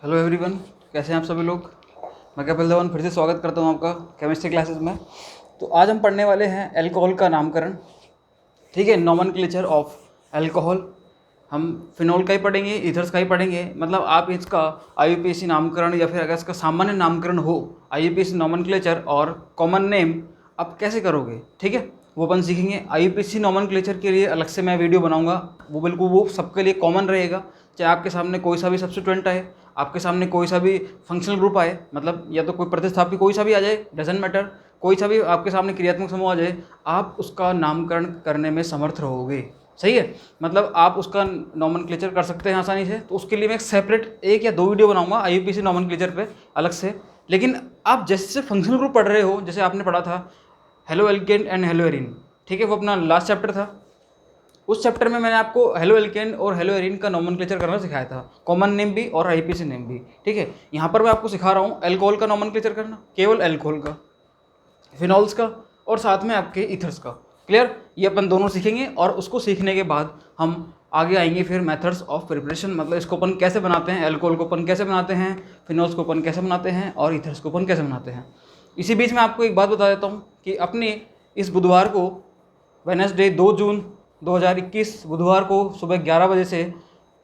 Hello everyone, कैसे हैं आप सभी लोग। मैं कपिल धवन फिर से स्वागत करता हूं आपका केमिस्ट्री क्लासेस में। तो आज हम पढ़ने वाले हैं अल्कोहल का नामकरण। ठीक है, नोमेनक्लेचर ऑफ अल्कोहल। हम फिनॉल का ही पढ़ेंगे, ईथर्स का ही पढ़ेंगे। मतलब आप इसका आईयूपीएसी नामकरण या फिर अगर इसका सामान्य नामकरण हो, आईयूपीएसी नोमेनक्लेचर और कॉमन नेम आप कैसे करोगे, ठीक है, वो अपन सीखेंगे। आईयूपीएसी नोमेनक्लेचर के लिए अलग से मैं वीडियो बनाऊंगा, वो बिल्कुल वो सबके लिए कॉमन रहेगा। चाहे आपके सामने कोई सा भी सब्स्टिट्यूएंट आए, आपके सामने कोई सा भी फंक्शनल ग्रुप आए, मतलब या तो कोई प्रतिस्थापी कोई सा भी आ जाए, डजेंट मैटर, कोई सा भी आपके सामने क्रियात्मक समूह आ जाए, आप उसका नामकरण करने में समर्थ रहोगे। सही है, मतलब आप उसका नोमेनक्लेचर कर सकते हैं आसानी से। तो उसके लिए मैं एक सेपरेट 1 या 2 वीडियो बनाऊंगा आईयूपीएसी नोमेनक्लेचर पे अलग से। लेकिन आप जैसे फंक्शनल ग्रुप पढ़ रहे हो, जैसे आपने पढ़ा था halo alkane and hello arene, ठीक है, वो अपना लास्ट चैप्टर था। उस चैप्टर में मैंने आपको हेलो एल्केन और हेलो एरीन का नोमेनक्लेचर करना सिखाया था, कॉमन नेम भी और आईयूपीएसी नेम भी। ठीक है, यहाँ पर मैं आपको सिखा रहा हूँ अल्कोहल का नोमेनक्लेचर करना, केवल अल्कोहल का, फिनॉल्स का और साथ में आपके ईथर्स का। क्लियर, ये अपन दोनों सीखेंगे और उसको सीखने के बाद हम आगे आएंगे फिर मेथड्स ऑफ प्रिपरेशन, मतलब इसको अपन कैसे बनाते हैं, अल्कोहल को अपन कैसे बनाते हैं, फिनॉल्स को अपन कैसे बनाते हैं और ईथर्स को अपन कैसे बनाते हैं। इसी बीच में आपको एक बात बता देता हूँ कि अपने इस बुधवार को, वेडनेसडे 2 जून 2021 बुधवार को सुबह 11 बजे से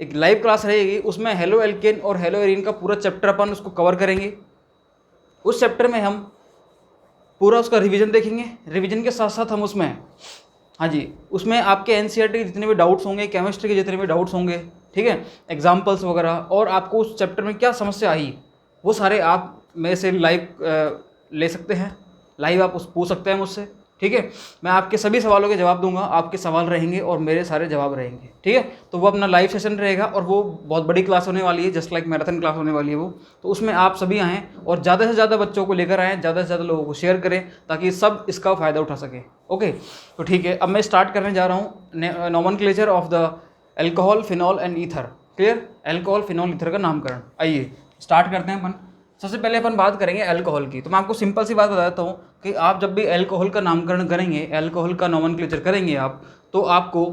एक लाइव क्लास रहेगी। उसमें हेलो एल्केन और हेलो एरीन का पूरा चैप्टर अपन उसको कवर करेंगे। उस चैप्टर में हम पूरा उसका रिवीजन देखेंगे, रिवीजन के साथ साथ हम उसमें, हाँ जी, उसमें आपके एनसीईआरटी के जितने भी डाउट्स होंगे, केमिस्ट्री के जितने भी डाउट्स होंगे, ठीक है, एग्जाम्पल्स वगैरह, और आपको उस चैप्टर में क्या समस्या आई, वो सारे आप मेरे से लाइव ले सकते हैं, लाइव आप उस पूछ सकते हैं मुझसे। ठीक है, मैं आपके सभी सवालों के जवाब दूंगा, आपके सवाल रहेंगे और मेरे सारे जवाब रहेंगे। ठीक है, तो वो अपना लाइव सेशन रहेगा और वो बहुत बड़ी क्लास होने वाली है, जस्ट लाइक मैराथन क्लास होने वाली है वो। तो उसमें आप सभी आएँ और ज़्यादा से ज़्यादा बच्चों को लेकर आएँ, ज़्यादा से ज़्यादा लोगों को शेयर करें ताकि सब इसका फ़ायदा उठा सकें। ओके, तो ठीक है, अब मैं स्टार्ट करने जा रहा हूँ nomenclature of the alcohol, phenol and ether. Clear, alcohol, phenol, ether का नामकरण। आइए स्टार्ट करते हैं अपन। सबसे पहले अपन बात करेंगे अल्कोहल की। तो मैं आपको सिंपल सी बात बता देता हूँ कि आप जब भी अल्कोहल का नामकरण करेंगे, अल्कोहल का नोमेनक्लेचर करेंगे आप, तो आपको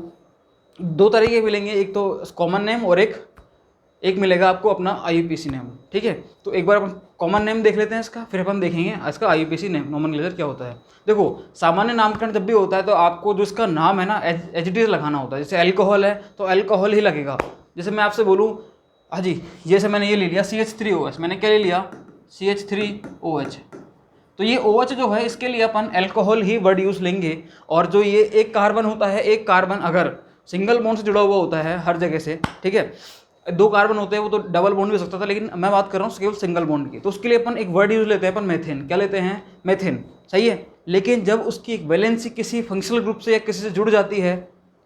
2 तरीके मिलेंगे, एक तो कॉमन नेम और एक मिलेगा आपको अपना आईयूपीएसी नेम। ठीक है, तो एक बार अपन कॉमन नेम देख लेते हैं इसका, फिर अपन देखेंगे इसका आईयूपीएसी नेम नोमेनक्लेचर क्या होता है। देखो, सामान्य नामकरण जब भी होता है तो आपको जो इसका नाम है ना एच लगाना होता है। जैसे अल्कोहल है तो अल्कोहल ही लगेगा। जैसे मैं आपसे बोलूँ, हाँ जी, जैसे मैंने ये ले लिया CH3OH, मैंने क्या ले लिया, CH3OH, तो ये OH जो है इसके लिए अपन अल्कोहल ही वर्ड यूज लेंगे। और जो ये एक कार्बन होता है, एक कार्बन अगर सिंगल बॉन्ड से जुड़ा हुआ होता है हर जगह से, ठीक है, 2 कार्बन होते हैं वो तो डबल बॉन्ड भी हो सकता था, लेकिन मैं बात कर रहा हूँ केवल सिंगल बॉन्ड की। तो उसके लिए अपन एक वर्ड यूज लेते हैं, अपन मेथेन। क्या लेते हैं, मेथेन। सही है, लेकिन जब उसकी एक वैलेंसी किसी फंक्शनल ग्रुप से या किसी से जुड़ जाती है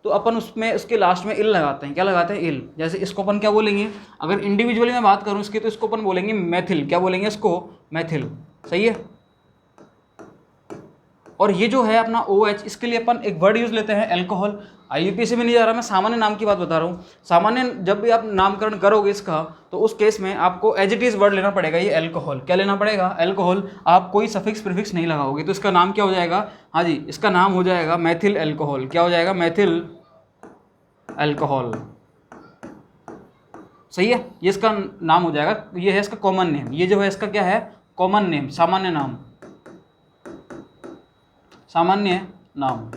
तो अपन उसमें उसके लास्ट में इल लगाते हैं। क्या लगाते हैं, इल। जैसे इसको अपन क्या बोलेंगे, अगर इंडिविजुअली मैं बात करूं इसकी, तो इसको अपन बोलेंगे मैथिल। क्या बोलेंगे इसको, मैथिल। सही है, और ये जो है अपना OH, इसके लिए अपन एक वर्ड यूज लेते हैं अल्कोहल। आईयूपीएसी में नहीं जा रहा, मैं सामान्य नाम की बात बता रहा हूँ। सामान्य जब भी आप नामकरण करोगे इसका, तो उस केस में आपको एज इट इज वर्ड लेना पड़ेगा, ये अल्कोहल। क्या लेना पड़ेगा, अल्कोहल। आप कोई सफिक्स प्रीफिक्स नहीं लगाओगे, तो इसका नाम क्या हो जाएगा, हाँ जी, इसका नाम हो जाएगा मैथिल अल्कोहल। क्या हो जाएगा, मैथिल अल्कोहल। सही है, ये इसका नाम हो जाएगा। ये है इसका कॉमन नेम, ये जो है इसका क्या है, कॉमन नेम, सामान्य नाम, सामान्य नाम।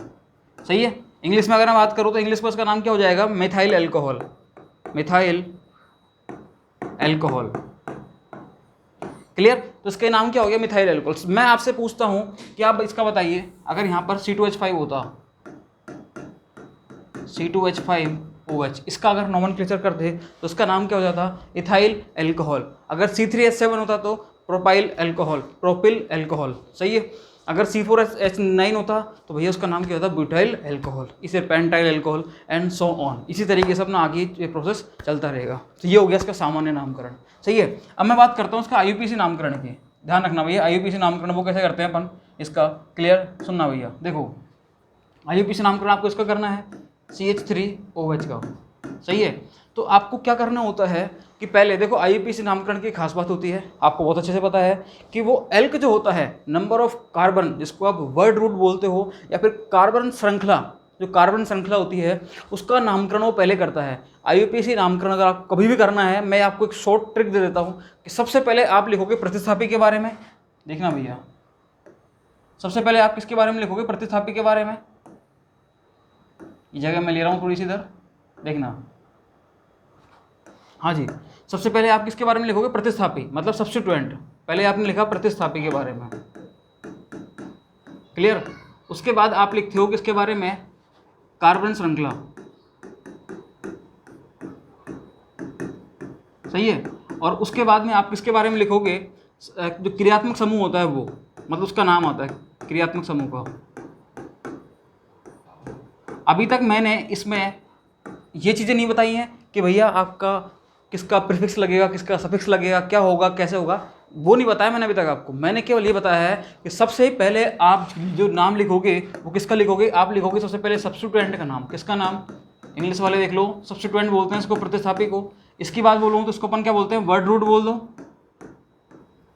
सही है, इंग्लिश में अगर मैं बात करूँ तो इंग्लिश में इसका नाम क्या हो जाएगा, methyl alcohol, methyl alcohol. Clear, तो इसका नाम क्या हो गया, मिथाइल अल्कोहल। मैं आपसे पूछता हूँ कि आप इसका बताइए, अगर यहाँ पर C2H5 होता, C2H5OH, इसका अगर नोमेनक्लेचर करते तो इसका नाम क्या हो जाता, इथाइल अल्कोहल। अगर C3H7 होता तो प्रोपाइल अल्कोहल, प्रोपिल अल्कोहल। सही है, अगर C4H9 होता तो भैया उसका नाम क्या होता, ब्यूटाइल अल्कोहल, इसे pentyl alcohol and so on. इसी तरीके से अपना आगे ये प्रोसेस चलता रहेगा। तो ये हो गया इसका सामान्य नामकरण। सही है, अब मैं बात करता हूँ इसका आईयूपीएसी नामकरण की। ध्यान रखना भैया, आईयूपीएसी नामकरण वो कैसे करते हैं अपन इसका, क्लियर सुनना भैया। देखो, आईयूपीएसी नामकरण आपको इसका करना है CH3OH का। सही है, तो आपको क्या करना होता है कि पहले देखो, आईयूपीएसी नामकरण की खास बात होती है, आपको बहुत अच्छे से पता है कि वो एल्क जो होता है, नंबर ऑफ कार्बन, जिसको आप वर्ड रूट बोलते हो या फिर कार्बन श्रृंखला, जो कार्बन श्रृंखला होती है उसका नामकरण वो पहले करता है। IUPAC नामकरण अगर आप कभी भी करना है, मैं आपको एक शॉर्ट ट्रिक दे देता हूँ कि सबसे पहले आप लिखोगे प्रतिस्थापी के बारे में। देखना भैया, सबसे पहले आप किसके बारे में लिखोगे? प्रतिस्थापी के बारे में। ये जगह मैं ले रहा हूँ थोड़ी सी इधर, देखना। हाँ जी, सबसे पहले आप किसके बारे में लिखोगे? प्रतिस्थापी, मतलब सब्स्टिट्यूएंट। पहले आपने लिखा प्रतिस्थापी के बारे में, क्लियर। उसके बाद आप लिखते हो किसके बारे में? कार्बन श्रृंखला, सही है। और उसके बाद में आप किसके बारे में लिखोगे? जो क्रियात्मक समूह होता है वो, मतलब उसका नाम आता है क्रियात्मक समूह का। अभी तक मैंने इसमें ये चीज़ें नहीं बताई हैं कि भैया आपका किसका प्रीफिक्स लगेगा, किसका सफिक्स लगेगा, क्या होगा, कैसे होगा, वो नहीं बताया मैंने अभी तक आपको। मैंने केवल ये बताया है कि सबसे पहले आप जो नाम लिखोगे वो किसका लिखोगे? आप लिखोगे सबसे पहले सब्स्टिट्यूएंट का नाम। किसका नाम? इंग्लिश वाले देख लो, सब्स्टिट्यूएंट बोलते हैं इसको, प्रतिस्थापी को। इसकी बात बोलूँ तो इसको अपन क्या बोलते हैं? वर्ड रूट बोल दो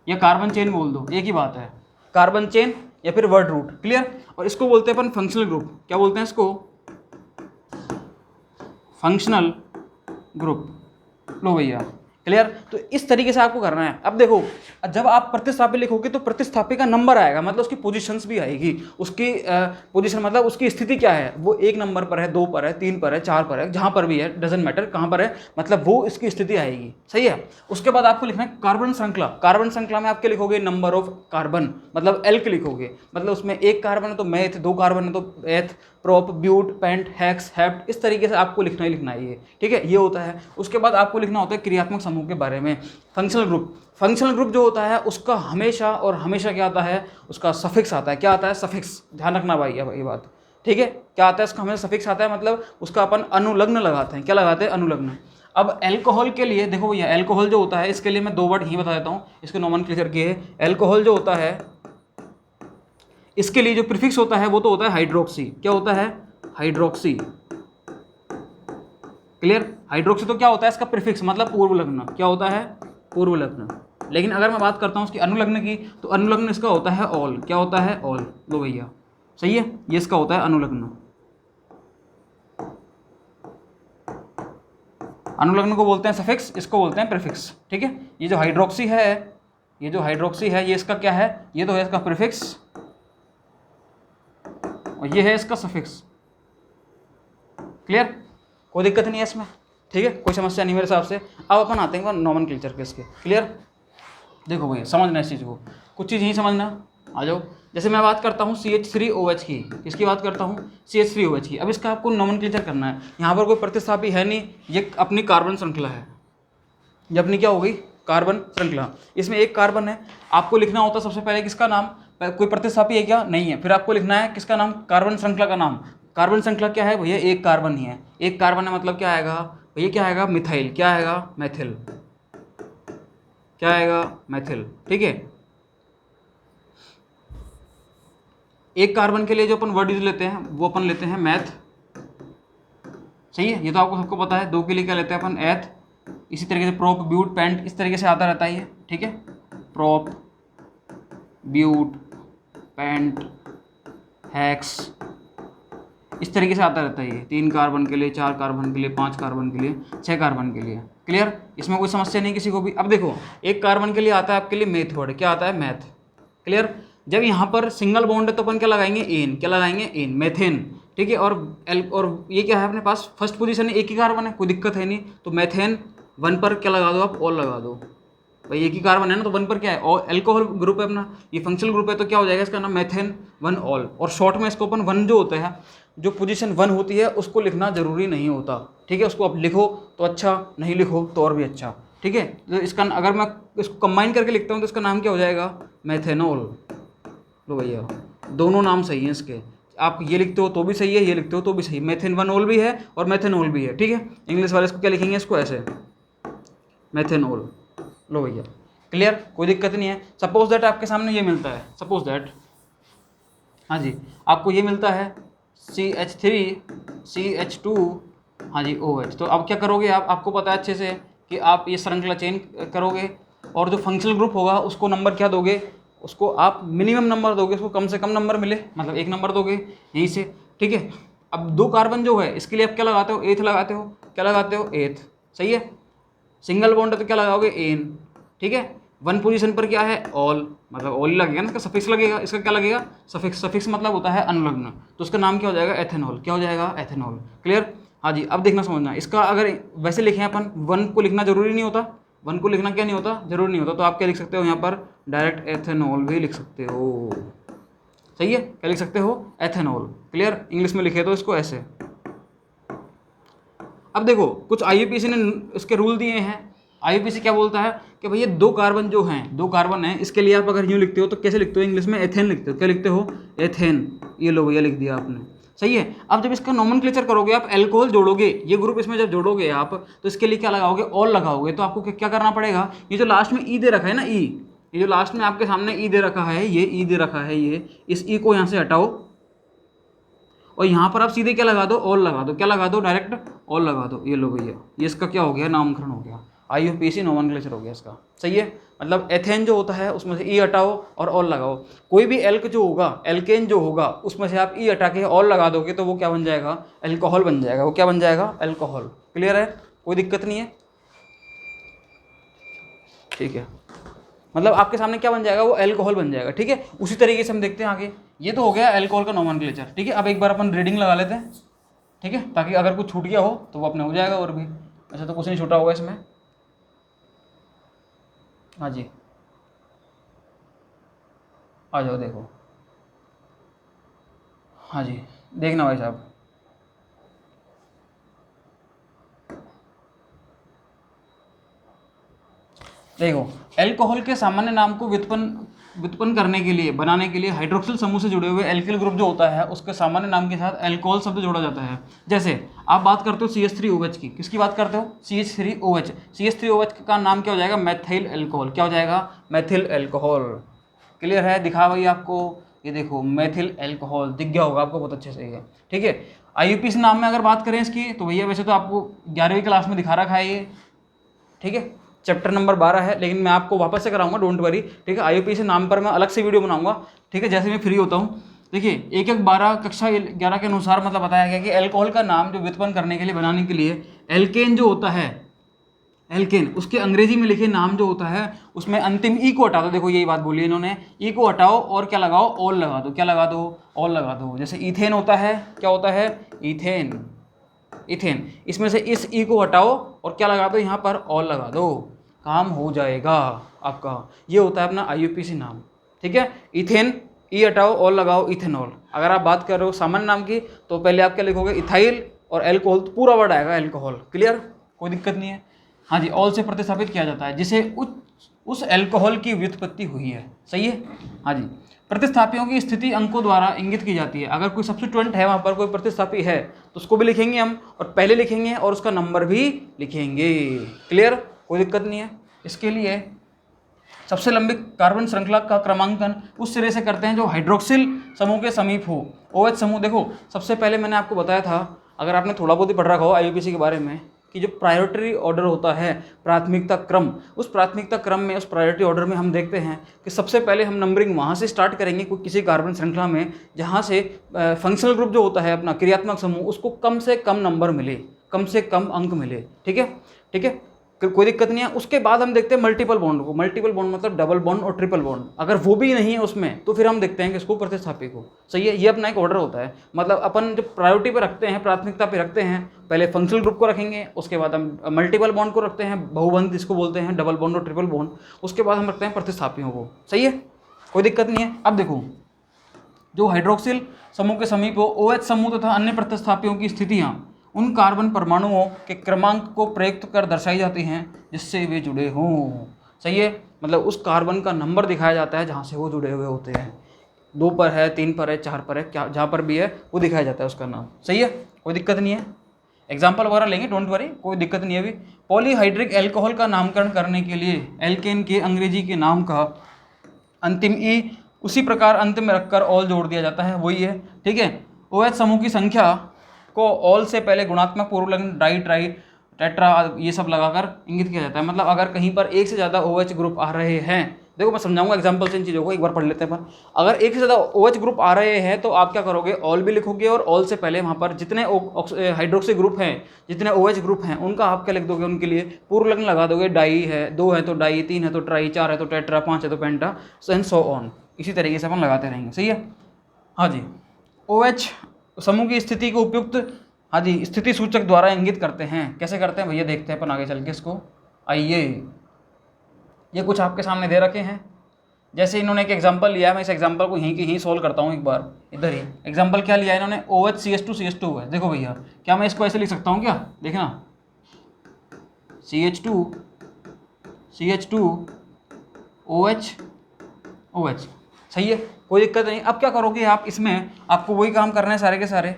या कार्बन चेन बोल दो, एक ही बात है, कार्बन चेन या फिर वर्ड रूट, क्लियर। और इसको बोलते हैं अपन फंक्शनल ग्रुप। क्या बोलते हैं इसको? Functional group. लो भैया, क्लियर। तो इस तरीके से आपको करना है। अब देखो, जब आप प्रतिस्थापी लिखोगे तो प्रतिस्थापी का नंबर आएगा, मतलब उसकी पोजीशंस भी आएगी। उसकी पोजीशन मतलब उसकी स्थिति क्या है, वो 1 नंबर पर है, 2 पर है, 3 पर है, 4 पर है, जहाँ पर भी है, डजेंट मैटर कहाँ पर है, मतलब वो इसकी स्थिति आएगी, सही है। उसके बाद आपको लिखना है कार्बन श्रृंखला। कार्बन श्रृंखला में आपके लिखोगे नंबर ऑफ कार्बन, मतलब एल्क लिखोगे, मतलब उसमें 1 कार्बन है तो मेथ, 2 कार्बन है तो eth, prop, but, pent, hex, hept, इस तरीके से आपको लिखना ही लिखना है ये, ठीक है। ये होता है। उसके बाद आपको लिखना होता है क्रियात्मक समूह के बारे में, फंक्शनल ग्रुप। फंक्शनल ग्रुप जो होता है उसका हमेशा और हमेशा क्या आता है? उसका सफिक्स आता है। क्या आता है? सफिक्स। ध्यान रखना भाई ये बात, ठीक है। क्या आता है? उसका हमेशा सफिक्स आता है, मतलब उसका अपन अनुलग्न लगाते हैं। क्या लगाते हैं? अनुलग्न। अब एल्कोहल के लिए देखो भैया, एल्कोहल जो होता है इसके लिए मैं 2 वर्ड ही बता देता हूँ, इसके नोमेनक्लेचर के है। एल्कोहल जो होता है इसके लिए जो प्रीफिक्स होता है वो तो होता है हाइड्रोक्सी। क्या होता है? Hydroxy, clear. हाइड्रोक्सी तो क्या होता है? इसका प्रीफिक्स मतलब पूर्व लग्न। क्या होता है? पूर्व लग्न। लेकिन अगर मैं बात करता हूँ उसकी अनुलग्न की, तो अनुलग्न इसका होता है ऑल। क्या होता है? ऑल। लो भैया, सही है, ये इसका होता है अनुलग्न। अनुलग्न को बोलते हैं सफिक्स, इसको बोलते हैं प्रीफिक्स, ठीक है। ये जो हाइड्रोक्सी है, ये इसका क्या है? ये तो है इसका प्रीफिक्स और ये है इसका सफिक्स, क्लियर। कोई दिक्कत नहीं है इसमें, ठीक है, कोई समस्या नहीं मेरे हिसाब से। अब अपन आते हैं नोमेनक्लेचर के इसके, क्लियर। देखो भैया, समझना इस चीज़ को, कुछ चीज़ ही समझना। आ जाओ, जैसे मैं बात करता हूँ CH3OH की, किसकी बात करता हूँ? CH3OH की। अब इसका आपको नोमेनक्लेचर करना है। यहाँ पर कोई प्रतिस्थापी है नहीं, ये अपनी कार्बन श्रृंखला है। ये अपनी क्या हो गई? कार्बन श्रृंखला। इसमें 1 कार्बन है, आपको लिखना होता है सबसे पहले किसका नाम? कोई प्रतिस्थापी है क्या? नहीं है। फिर आपको लिखना है किसका नाम? कार्बन श्रृंखला का नाम। कार्बन श्रृंखला क्या है भैया? 1 कार्बन ही है। 1 कार्बन है मतलब क्या आएगा भैया? क्या आएगा? मिथाइल। क्या आएगा? मैथिल। क्या आएगा? मैथिल, ठीक है। 1 कार्बन के लिए जो अपन वर्ड यूज लेते हैं वो अपन लेते हैं मैथ, सही है, ये तो आपको सबको पता है। 2 के लिए क्या लेते हैं अपन? एथ। इसी तरीके से प्रोप, ब्यूट, पेंट, इस तरीके से आता रहता है ये, ठीक है। प्रोप, ब्यूट, पेंट, हेक्स, इस तरीके से आता रहता है ये। 3 कार्बन के लिए, 4 कार्बन के लिए, 5 कार्बन के लिए, 6 कार्बन के लिए, क्लियर। इसमें कोई समस्या नहीं किसी को भी। अब देखो, 1 कार्बन के लिए आता है आपके लिए मेथ वर्ड। क्या आता है? Math, clear. जब यहाँ पर सिंगल बॉन्ड है तो अपन क्या लगाएंगे? एन। क्या लगाएंगे? एन, मेथेन, ठीक है। और ये क्या है अपने पास? फर्स्ट पोजीशन है, 1 ही कार्बन है, कोई दिक्कत है नहीं, तो मेथेन 1 पर क्या लगा दो आप? ऑल लगा दो भाई, 1 ही कार्बन है ना, तो 1 पर क्या है? और एल्कोहल ग्रुप है अपना, ये फंक्शनल ग्रुप है, तो क्या हो जाएगा इसका नाम? Methane 1 all. और शॉर्ट में इसको अपन 1 जो होता है, जो पोजीशन 1 होती है उसको लिखना जरूरी नहीं होता, ठीक है। उसको आप लिखो तो अच्छा, नहीं लिखो तो और भी अच्छा, ठीक है। तो इसका अगर मैं इसको कंबाइन करके लिखता हूँ तो इसका नाम क्या हो जाएगा? मेथेनॉल। लो भैया, दोनों नाम सही हैं इसके। आप ये लिखते हो तो भी सही है, ये लिखते हो तो भी सही। मेथेनॉल भी है और मेथेनॉल भी है, ठीक है। इंग्लिश वाले इसको क्या लिखेंगे? इसको ऐसे, मेथेनॉल। लो भैया, क्लियर, कोई दिक्कत नहीं है। सपोज दैट आपके सामने ये मिलता है, सपोज दैट, हाँ जी, आपको ये मिलता है CH3 CH2, हाँ जी, OH। तो अब क्या करोगे आप? आपको पता है अच्छे से कि आप ये श्रृंखला चेन करोगे और जो फंक्शनल ग्रुप होगा उसको नंबर क्या दोगे? उसको आप मिनिमम नंबर दोगे, उसको कम से कम नंबर मिले, मतलब 1 नंबर दोगे यहीं से, ठीक है। अब 2 कार्बन जो है इसके लिए आप क्या लगाते हो, एथ लगाते हो, क्या लगाते हो, एथ, सही है। सिंगल बॉन्ड है तो क्या लगाओगे, एन, ठीक है। 1 पोजीशन पर क्या है, ऑल, मतलब ऑल ही लगेगा ना, इसका सफिक्स लगेगा, इसका क्या लगेगा, सफिक्स। सफिक्स मतलब होता है अनुलग्न, तो उसका नाम क्या हो जाएगा, एथेनॉल, क्या हो जाएगा, एथेनॉल। क्लियर। हाँ जी, अब देखना समझना, इसका अगर वैसे लिखें अपन, 1 को लिखना जरूरी नहीं होता, 1 को लिखना क्या नहीं होता, जरूरी नहीं होता, तो आप क्या लिख सकते हो यहाँ पर, डायरेक्ट एथेनॉल भी लिख सकते हो, सही है। क्या लिख सकते हो, एथेनॉल। क्लियर। इंग्लिश में लिखे तो इसको ऐसे। अब देखो कुछ आईयूपीएसी ने इसके रूल दिए हैं। आईयूपीएसी क्या बोलता है कि भैया 2 कार्बन जो हैं, 2 कार्बन हैं, इसके लिए आप अगर यूँ लिखते हो तो कैसे लिखते हो, इंग्लिश में एथेन लिखते हो, क्या लिखते हो, एथेन। ये लो भैया लिख दिया आपने, सही है। अब जब इसका नोमेनक्लेचर करोगे, आप एल्कोहल जोड़ोगे, ये ग्रुप इसमें जब जोड़ोगे आप, तो इसके लिए क्या लगाओगे, ऑल लगाओगे। तो आपको क्या करना पड़ेगा, ये जो लास्ट में ई दे रखा है ना, ई, ये जो लास्ट में आपके सामने ई दे रखा है, ये ई दे रखा है, ये इस ई को यहाँ से हटाओ और यहाँ पर आप सीधे क्या लगा दो, ऑल लगा दो, क्या लगा दो, डायरेक्ट ऑल लगा दो। ये लो भैया, ये इसका क्या हो गया, नामकरण हो गया, आईयूपीएसी नोमेनक्लेचर हो गया इसका, सही है। मतलब एथेन जो होता है उसमें से ई हटाओ और ऑल लगाओ। कोई भी एल्क जो होगा, एल्केन जो होगा, उसमें से आप ई हटा के ऑल लगा दोगे तो वो क्या बन जाएगा, एल्कोहल बन जाएगा। वो क्या बन जाएगा, एल्कोहल। क्लियर है, कोई दिक्कत नहीं है, ठीक है। मतलब आपके सामने क्या बन जाएगा, वो एल्कोहल बन जाएगा, ठीक है। उसी तरीके से हम देखते हैं आगे। ये तो हो गया एल्कोहल का नोमेनक्लेचर, ठीक है। अब एक बार अपन रीडिंग लगा लेते हैं, ठीक है, ताकि अगर कुछ छूट गया हो तो वो अपने हो जाएगा। और भी ऐसा तो कुछ नहीं छूटा होगा इसमें। हाँ जी, आ जाओ देखो, हाँ जी, देखना भाई साहब। देखो, एल्कोहल के सामान्य नाम को व्युत्पन्न करने के लिए, बनाने के लिए हाइड्रोक्सिल समूह से जुड़े हुए एल्किल ग्रुप जो होता है उसके सामान्य नाम के साथ एल्कोहल शब्द जोड़ा जाता है। जैसे आप बात करते हो CH3OH की, किसकी बात करते हो, CH3OH। CH3OH का नाम क्या हो जाएगा, मैथिल एल्कोहल। क्या हो जाएगा, मैथिल एल्कोहल। क्लियर है, दिखा भाई आपको, ये देखो मैथिल एल्कोहल दिख गया होगा आपको बहुत अच्छे से, ये ठीक है। आईयूपीएसी नाम में अगर बात करें इसकी, तो भैया वैसे तो आपको 11वीं क्लास में दिखा रखा है ये, ठीक है, चैप्टर नंबर 12 है, लेकिन मैं आपको वापस से कराऊंगा, डोंट वरी, ठीक है। आईयूपीएसी नाम पर मैं अलग से वीडियो बनाऊंगा, ठीक है, जैसे मैं फ्री होता हूँ। देखिए 1-1-12 कक्षा 11 के अनुसार मतलब बताया गया कि एल्कोहल का नाम जो व्युत्पन्न करने के लिए, बनाने के लिए, एल्केन जो होता है, एल्केन, उसके अंग्रेजी में लिखे नाम जो होता है उसमें अंतिम ई को हटा दो। देखो यही बात बोली इन्होंने, ई को हटाओ और क्या लगाओ, ऑल लगा दो। क्या लगा दो, ऑल लगा दो। जैसे इथेन होता है, क्या होता है, इथेन, इथेन, इसमें से इस ई को हटाओ और क्या लगा दो, यहाँ पर ऑल लगा दो, काम हो जाएगा आपका। ये होता है अपना आईयूपीएसी नाम, ठीक है। इथेन, ई हटाओ, ऑल लगाओ, इथेनॉल। अगर आप बात कर रहे हो सामान्य नाम की, तो पहले आप क्या लिखोगे, इथाइल और एल्कोहल, पूरा वर्ड आएगा एल्कोहल। क्लियर, कोई दिक्कत नहीं है। हाँ जी, ऑल से प्रतिस्थापित किया जाता है जिसे उस एल्कोहल की व्युत्पत्ति हुई है, सही है। हाँ जी, प्रतिस्थापियों की स्थिति अंकों द्वारा इंगित की जाती है। अगर कोई सब्स्टिट्यूएंट है वहाँ पर, कोई प्रतिस्थापी है, तो उसको भी लिखेंगे हम, और पहले लिखेंगे और उसका नंबर भी लिखेंगे। क्लियर, कोई दिक्कत नहीं है। इसके लिए सबसे लंबी कार्बन श्रृंखला का क्रमांकन उस सिरे से करते हैं जो हाइड्रोक्सिल समूह के समीप हो। OH समूह, देखो सबसे पहले मैंने आपको बताया था, अगर आपने थोड़ा बहुत ही पढ़ रखा हो आईयूपीएसी के बारे में, कि जो प्रायोरिटी ऑर्डर होता है, प्राथमिकता क्रम, उस प्राथमिकता क्रम में, उस प्रायोरिटी ऑर्डर में हम देखते हैं कि सबसे पहले हम नंबरिंग वहाँ से स्टार्ट करेंगे कोई किसी कार्बन श्रृंखला में जहाँ से फंक्शनल ग्रुप जो होता है अपना क्रियात्मक समूह, उसको कम से कम नंबर मिले, कम से कम अंक मिले, ठीक है, ठीक है, कोई दिक्कत नहीं है। उसके बाद हम देखते हैं मल्टीपल बॉन्ड को। मल्टीपल बॉन्ड मतलब डबल बॉन्ड और ट्रिपल बॉन्ड, अगर वो भी नहीं है उसमें तो फिर हम देखते हैं कि इसको प्रतिस्थापी को, सही है। ये अपना एक ऑर्डर होता है, मतलब अपन जो प्रायोरिटी पे रखते हैं, प्राथमिकता पे रखते हैं, पहले फंक्शनल ग्रुप को रखेंगे, उसके बाद हम मल्टीपल बॉन्ड को रखते हैं, बहुबंध जिसको बोलते हैं, डबल बॉन्ड और ट्रिपल बॉन्ड, उसके बाद हम रखते हैं प्रतिस्थापियों को, सही है, कोई दिक्कत नहीं है। अब देखो, जो हाइड्रोक्सिल समूह के समीप हो OH समूह तथा अन्य प्रतिस्थापियों की स्थितियाँ उन कार्बन परमाणुओं के क्रमांक को प्रयुक्त कर दर्शाई जाती हैं जिससे वे जुड़े हों, सही है। मतलब उस कार्बन का नंबर दिखाया जाता है जहाँ से वो जुड़े हुए होते हैं, 2 पर है, 3 पर है, 4 पर है, क्या जहाँ पर भी है वो दिखाया जाता है उसका नाम, सही है, कोई दिक्कत नहीं है। एग्जाम्पल वगैरह लेंगे, डोंट वरी, कोई दिक्कत नहीं है अभी। पॉलीहाइड्रिक एल्कोहल का नामकरण करने के लिए एल्केन के अंग्रेजी के नाम का अंतिम ई उसी प्रकार अंत में रखकर ऑल जोड़ दिया जाता है, वही है, ठीक है। OH समूह की संख्या को ऑल से पहले गुणात्मक पूर्वलग्न, डाई, ट्राई, टेट्रा, ये सब लगाकर इंगित किया जाता है। मतलब अगर कहीं पर एक से ज़्यादा OH ग्रुप आ रहे हैं देखो मैं समझाऊंगा एग्जांपल से इन चीज़ों को, एक बार पढ़ लेते हैं अपन। अगर एक से ज़्यादा OH ग्रुप आ रहे हैं तो आप क्या करोगे, ऑल भी लिखोगे और ऑल से पहले वहाँ पर जितने हाइड्रोक्सी ग्रुप हैं, जितने OH ग्रुप हैं, उनका आप क्या लिख दोगे, उनके लिए पूर्व लग्न लगा दोगे। डाई है, 2 है तो डाई, 3 है तो ट्राई, 4 है तो टेट्रा, 5 है तो पेंटा, एंड सो ऑन। इसी तरीके से अपन लगाते रहेंगे। सही है। हाँ जी, OH समूह की स्थिति को उपयुक्त, हाँ जी, स्थिति सूचक द्वारा इंगित करते हैं। कैसे करते हैं भैया, देखते हैं अपन आगे चल के इसको। आइए, ये कुछ आपके सामने दे रखे हैं। जैसे इन्होंने एक एग्जांपल लिया है, मैं इस एग्जांपल को यहीं के यहीं सोल्व करता हूँ एक बार। इधर ही एग्जांपल क्या लिया है इन्होंने, OH CH2 है। देखो भैया, क्या मैं इसको ऐसे लिख सकता हूँ क्या, देखना, CH2 OH। सही है, कोई दिक्कत नहीं। अब क्या करोगे आप, इसमें आपको वही काम करना है सारे के सारे।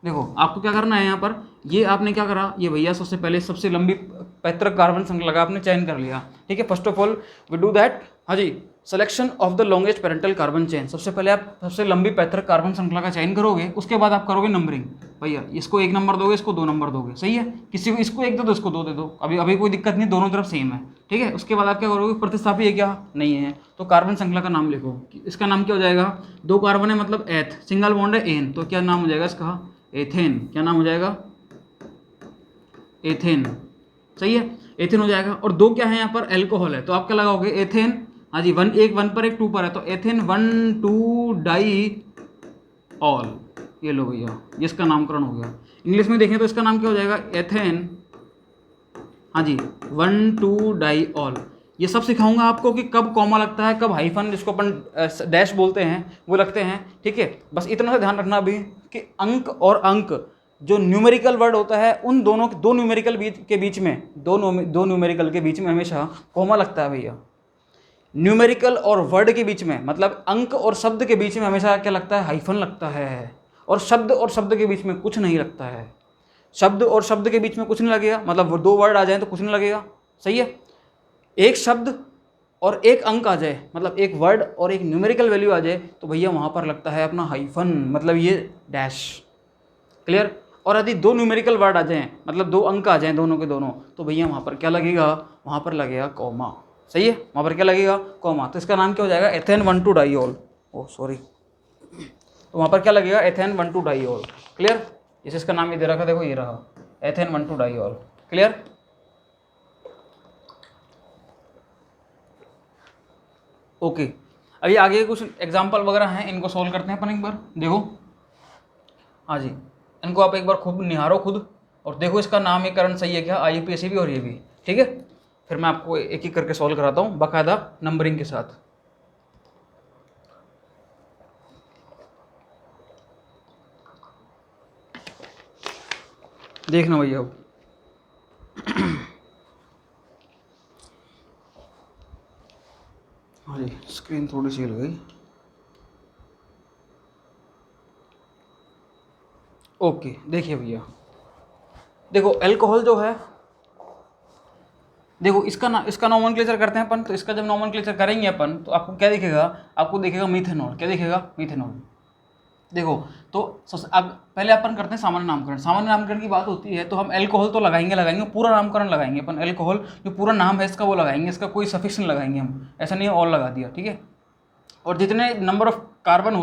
देखो आपको क्या करना है यहाँ पर, ये आपने क्या करा, ये भैया सबसे पहले सबसे लंबी पैतृक कार्बन संलग्न आपने चयन कर लिया। ठीक है, first of all we do that, हाँ जी, selection of the longest parental carbon chain. सबसे पहले आप सबसे लंबी पैतृक कार्बन श्रृंखला का चयन करोगे, उसके बाद आप करोगे नंबरिंग। भैया इसको 1 नंबर दोगे, इसको 2 नंबर दोगे। सही है, किसी को इसको 1 दे दो, इसको 2 दे दो, अभी कोई दिक्कत नहीं, दोनों तरफ सेम है। ठीक है, उसके बाद आप क्या करोगे, प्रतिस्थापी है क्या, नहीं है, तो कार्बन श्रृंखला का नाम लिखो। इसका नाम क्या हो जाएगा, 2 कार्बन है मतलब एथ, सिंगल बॉन्ड है एन, तो क्या नाम हो जाएगा इसका, एथेन। क्या नाम हो जाएगा, एथेन। सही है, एथेन हो जाएगा। और 2 क्या है यहाँ पर, एल्कोहल है, तो आप क्या लगाओगे, एथेन। हाँ जी, 1 पर 1 2 पर है, तो एथेन 1,2 डाई ऑल। ये लो भैया, ये इसका नामकरण हो गया। इंग्लिश में देखें तो इसका नाम क्या हो जाएगा, एथेन, हाँ जी, 1,2 डाई ऑल। ये सब सिखाऊंगा आपको कि कब कॉमा लगता है, कब हाइफन, जिसको अपन डैश बोलते हैं, वो लगते हैं। ठीक है, बस इतना सा ध्यान रखना अभी कि अंक और अंक जो न्यूमेरिकल वर्ड होता है, उन दोनों 2 न्यूमेरिकल के बीच में, दो न्यूमेरिकल के बीच में हमेशा कॉमा लगता है भैया। न्यूमेरिकल और वर्ड के बीच में, मतलब अंक और शब्द के बीच में हमेशा क्या लगता है, हाइफन लगता है। और शब्द के बीच में कुछ नहीं लगता है। शब्द और शब्द के बीच में कुछ नहीं लगेगा, मतलब वो 2 वर्ड आ जाए तो कुछ नहीं लगेगा। सही है, एक शब्द और एक अंक आ जाए, मतलब एक वर्ड और एक न्यूमेरिकल वैल्यू आ जाए, तो भैया वहाँ पर लगता है अपना हाइफन, मतलब ये डैश। क्लियर। और यदि 2 न्यूमेरिकल वर्ड आ जाएँ, मतलब 2 अंक आ जाएँ दोनों के दोनों, तो भैया वहाँ पर क्या लगेगा, वहाँ पर लगेगा कॉमा। सही है, वहाँ पर क्या लगेगा, कॉमा। तो इसका नाम क्या हो जाएगा, एथेन 1,2 डाइऑल। ओह सॉरी, तो वहाँ पर क्या लगेगा, एथेन 1,2 डाइऑल। क्लियर। जैसे इसका नाम ये दे रखा, देखो ये रहा, एथेन 1,2 डाइऑल। क्लियर। ओके, अभी आगे कुछ एग्जाम्पल वगैरह हैं, इनको सोल्व करते हैं अपन एक बार। देखो, हाँ जी, इनको आप एक बार खुद निहारो खुद, और देखो इसका नामकरण सही है क्या, IUPAC भी और ये भी। ठीक है, फिर मैं आपको एक एक करके सॉल्व कराता हूँ बाकायदा नंबरिंग के साथ। देखना भैया अब हाँ जी, स्क्रीन थोड़ी सी हिल गई। ओके, देखिए भैया, देखो अल्कोहल जो है, देखो इसका नॉमेनक्लेचर करते हैं अपन। तो इसका जब नॉमेनक्लेचर करेंगे अपन, तो आपको क्या दिखेगा, आपको दिखेगा मीथेनॉल। क्या दिखेगा, मीथेनॉल। देखो, तो अब पहले अपन करते हैं सामान्य नामकरण। सामान्य नामकरण की बात होती है तो हम अल्कोहल तो लगाएंगे, पूरा नामकरण लगाएंगे अपन। अल्कोहल जो पूरा नाम है इसका वो लगाएंगे, इसका कोई सफिक्स नहीं लगाएंगे हम, ऐसा नहीं और लगा दिया। ठीक है, और जितने नंबर ऑफ कार्बन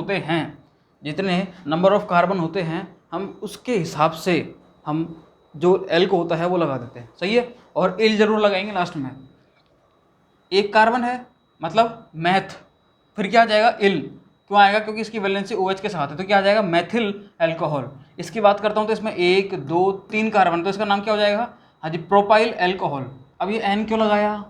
होते हैं, हम उसके हिसाब से हम जो एल को होता है वो लगा देते हैं। सही है, और एल जरूर लगाएंगे लास्ट में। 1 कार्बन है मतलब मैथ, फिर क्या आ जाएगा, इल। क्यों आएगा, क्योंकि इसकी वैलेंसी OH के साथ है, तो क्या आ जाएगा, मैथिल अल्कोहल। इसकी बात करता हूँ तो इसमें 1 2 3 कार्बन, तो इसका नाम क्या हो जाएगा, हाँ जी, प्रोपाइल अल्कोहल। अब ये N क्यों लगाया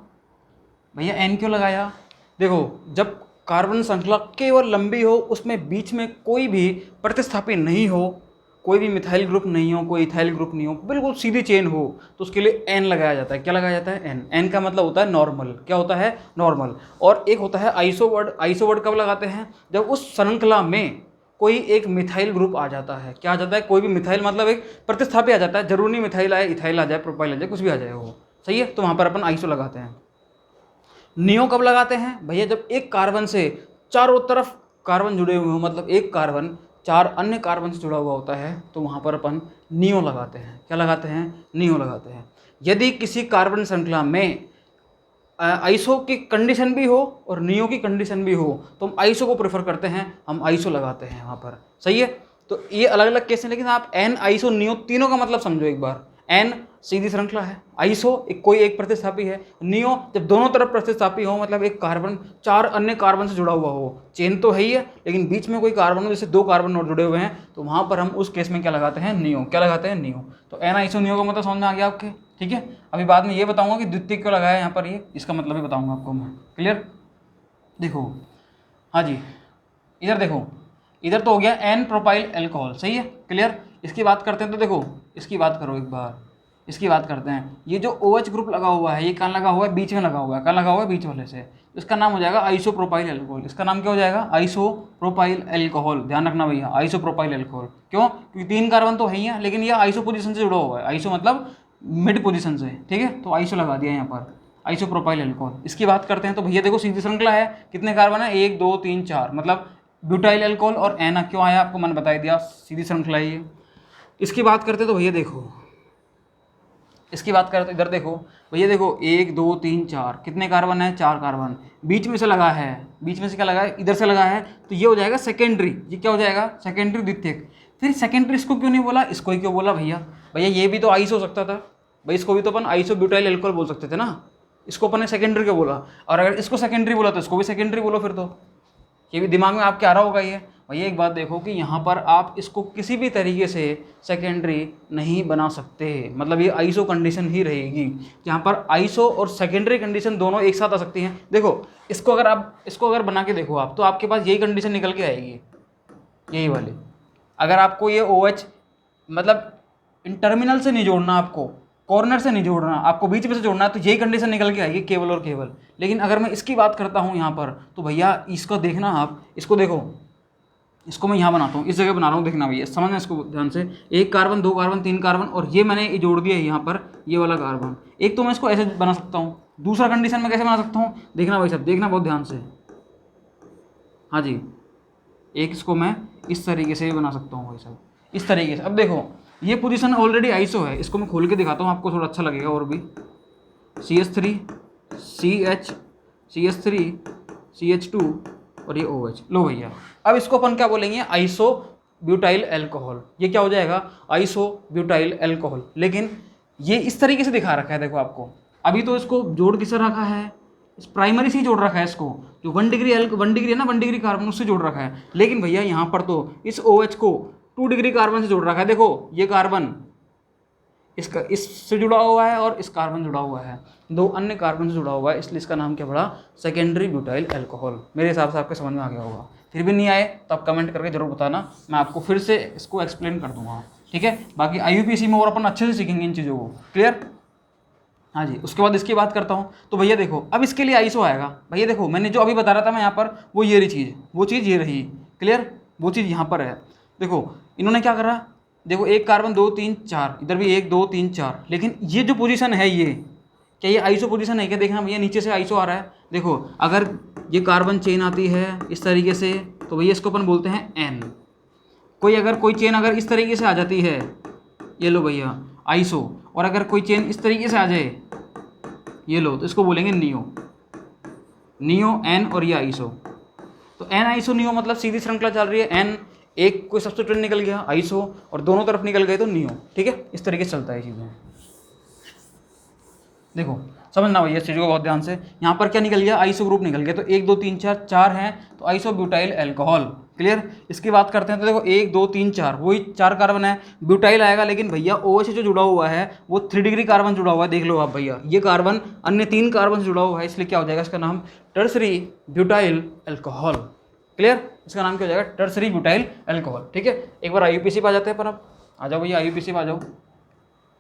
भैया, N क्यों लगाया, देखो जब कार्बन श्रृंखला केवल लंबी हो, उसमें बीच में कोई भी प्रतिस्थापी नहीं हो, कोई भी मिथाइल ग्रुप नहीं हो, कोई इथाइल ग्रुप नहीं हो, बिल्कुल सीधी चेन हो, तो उसके लिए एन लगाया जाता है। क्या लगाया जाता है, एन। एन का मतलब होता है नॉर्मल। क्या होता है, नॉर्मल। और एक होता है आइसो वर्ड। आइसो वर्ड कब लगाते हैं, जब उस श्रृंखला में कोई एक मिथाइल ग्रुप आ जाता है। क्या आ जाता है, कोई भी मिथाइल मतलब एक प्रतिस्थापी आ जाता है, जरूरी नहीं मिथाइल आए, इथाइल आ जाए, प्रोपाइल आ जाए, कुछ भी आ जाए वो। सही है, तो वहाँ पर अपन आइसो लगाते हैं। नियो कब लगाते हैं भैया, जब एक कार्बन से चारों तरफ कार्बन जुड़े हुए हो, मतलब एक कार्बन 4 अन्य कार्बन से जुड़ा हुआ होता है, तो वहाँ पर अपन नियो लगाते हैं। क्या लगाते हैं, नियो लगाते हैं। यदि किसी कार्बन श्रृंखला में आइसो की कंडीशन भी हो और नियो की कंडीशन भी हो तो हम आइसो को प्रेफर करते हैं, हम आइसो लगाते हैं वहाँ पर। सही है, तो ये अलग अलग केस हैं, लेकिन आप एन आइसो नियो तीनों का मतलब समझो एक बार। एन सीधी श्रृंखला है, आइसो कोई एक प्रतिस्थापी है, नियो जब दोनों तरफ प्रतिस्थापी हो मतलब एक कार्बन 4 अन्य कार्बन से जुड़ा हुआ हो, चेन तो है ही है लेकिन बीच में कोई कार्बन हो, जैसे 2 कार्बन और जुड़े हुए हैं, तो वहाँ पर हम उस केस में क्या लगाते हैं, नियो। क्या लगाते हैं, नियो। तो एन आइसो नियो का मतलब समझ में आ गया आपके, ठीक है। अभी बाद में ये बताऊंगा कि द्वितीयक क्यों लगाया यहाँ पर, ये इसका मतलब भी बताऊंगा आपको मैं। क्लियर, देखो, हाँ जी, इधर देखो, इधर तो हो गया एन प्रोपाइल एल्कोहल, सही है, क्लियर। इसकी बात करते हैं तो देखो, इसकी बात करो एक बार, इसकी बात करते हैं। ये जो OH ग्रुप लगा हुआ है, ये कहाँ लगा हुआ है, बीच में लगा हुआ है। कहाँ लगा हुआ है, बीच वाले से। इसका नाम हो जाएगा आइसोप्रोपाइल एल्कोहल। इसका नाम क्या हो जाएगा, आइसोप्रोपाइल एल्कोहल। ध्यान रखना भैया, आइसोप्रोपाइल एल्कोहल। क्यों, क्योंकि 3 कार्बन तो है ही है, लेकिन ये आइसो पोजीशन से जुड़ा हुआ है। आइसो मतलब मिड पोजीशन से, ठीक है, तो आइसो लगा दिया यहाँ पर, आइसोप्रोपाइल एल्कोहल। इसकी बात करते हैं तो भैया देखो, सीधी श्रृंखला है, कितने कार्बन है, 1 2 3 4, मतलब ब्यूटाइल एल्कोहल और एना क्यों आया आपको मैंने बता दिया, सीधी श्रृंखला है ये। इसकी बात करते हैं तो भैया देखो, इसकी बात करें तो इधर देखो भैया, देखो 1 2 3 4, कितने कार्बन है, 4 कार्बन। बीच में से लगा है, बीच में से क्या लगा है, इधर से लगा है, तो ये हो जाएगा सेकेंडरी। ये क्या हो जाएगा, सेकेंडरी द्वितीयक। फिर सेकेंडरी इसको क्यों नहीं बोला, इसको ही क्यों बोला भैया, भैया ये भी तो आइस हो सकता था भाई, इसको भी तो अपन आइसो ब्यूटाइल एल्कोहल बोल सकते थे ना, इसको अपन ने सेकेंडरी क्यों बोला। और अगर इसको सेकेंडरी बोला तो इसको भी सेकेंडरी बोलो फिर तो, ये भी दिमाग में आपके आ रहा होगा ये। भैया एक बात देखो कि यहाँ पर आप इसको किसी भी तरीके से सेकेंडरी नहीं बना सकते, मतलब ये आइसो कंडीशन ही रहेगी। यहाँ पर आइसो और सेकेंडरी कंडीशन दोनों एक साथ आ सकती हैं। देखो इसको अगर आप, इसको अगर बना के देखो आप, तो आपके पास यही कंडीशन निकल के आएगी, यही वाली। अगर आपको ये OH मतलब इन टर्मिनल से नहीं जोड़ना, आपको कॉर्नर से नहीं जोड़ना, आपको बीच में से जोड़ना है, तो यही कंडीशन निकल के आएगी केवल और केवल। लेकिन अगर मैं इसकी बात करता हूँ यहाँ पर, तो भैया इसको देखना, आप इसको देखो, इसको मैं यहाँ बनाता हूँ, इस जगह बना रहा हूँ, देखना भैया, समझना इसको ध्यान से। 1 कार्बन 2 कार्बन 3 कार्बन, और ये मैंने ये जोड़ दिया है यहाँ पर, ये वाला कार्बन। एक तो मैं इसको ऐसे बना सकता हूँ, दूसरा कंडीशन में कैसे बना सकता हूँ, देखना भाई साहब, देखना बहुत ध्यान से। हाँ जी, एक इसको मैं इस तरीके से भी बना सकता हूँ भाई साहब, इस तरीके से। अब देखो ये पोजीशन ऑलरेडी आइसो है, इसको मैं खोल के दिखाता हूँ आपको, थोड़ा अच्छा लगेगा और भी। CH3 CH CH3 CH2 और ये OH, लो भैया। अब इसको अपन क्या बोलेंगे, आइसो ब्यूटाइल एल्कोहल। ये क्या हो जाएगा, आइसो ब्यूटाइल एल्कोहल। लेकिन ये इस तरीके से दिखा रखा है, देखो आपको, अभी तो इसको जोड़ किससे रखा है, इस प्राइमरी से ही जोड़ रखा है इसको, जो 1 डिग्री है ना, 1 डिग्री कार्बन, उससे जोड़ रखा है। लेकिन भैया यहाँ पर तो इस OH को 2 डिग्री कार्बन से जोड़ रखा है। देखो ये कार्बन इसका इससे जुड़ा हुआ है और इस कार्बन जुड़ा हुआ है, 2 अन्य कार्बन से जुड़ा हुआ है, इसलिए इसका नाम क्या पड़ा, सेकेंडरी ब्यूटाइल एल्कोहल। मेरे हिसाब से आपके समझ में आ गया होगा। फिर भी नहीं आए तो आप कमेंट करके जरूर बताना, मैं आपको फिर से इसको एक्सप्लेन कर दूंगा, ठीक है। बाकी IUPAC में और अपन अच्छे से सीखेंगे इन चीज़ों को, क्लियर। हाँ जी, उसके बाद इसकी बात करता हूँ तो भैया देखो, अब इसके लिए आइसो आएगा। भैया देखो मैंने जो अभी बता रहा था मैं यहाँ पर, वो ये रही चीज़, वो चीज़ ये रही, क्लियर, वो चीज़ यहाँ पर है। देखो इन्होंने क्या करा, देखो 1 कार्बन 2 3 4, इधर भी 1 2 3 4, लेकिन ये जो पोजीशन है, ये क्या ये आइसो पोजीशन है क्या, देखना भैया नीचे से आइसो आ रहा है। देखो अगर ये कार्बन चेन आती है इस तरीके से, तो भैया इसको अपन बोलते हैं N। कोई चेन अगर इस तरीके से आ जाती है, ये लो भैया आइसो, और अगर कोई चेन इस तरीके से आ जाए, ये लो, तो इसको बोलेंगे नियो। नियो N और ये आइसो, तो N आइसो नियो मतलब सीधी श्रृंखला चल रही है, N एक कोई सब्स्टिट्यूएंट निकल गया आइसो, और दोनों तरफ निकल गए तो नियो, ठीक है। इस तरीके से चलता है चीज़ें। देखो समझना भैया इस चीज़ को बहुत ध्यान से, यहाँ पर क्या निकल गया, आइसो ग्रुप निकल गया, तो 1 2 3 4 4 हैं, तो आइसो ब्यूटाइल एल्कोहल, क्लियर। इसकी बात करते हैं तो देखो 1 2 3 4, वही 4 कार्बन है, ब्यूटाइल आएगा, लेकिन भैया OH से जो जुड़ा हुआ है वो 3 डिग्री कार्बन जुड़ा हुआ है, देख लो आप भैया, ये कार्बन अन्य 3 कार्बन से जुड़ा हुआ है, इसलिए क्या हो जाएगा, इसका नाम टर्सरी ब्यूटाइल एल्कोहल, क्लियर। इसका नाम क्या हो जाएगा, टर्सरी ब्यूटाइल एल्कोहल, ठीक है। एक बार IUPAC पे आ जाते हैं, पर अब आ जाओ भैया IUPAC पे आ जाओ।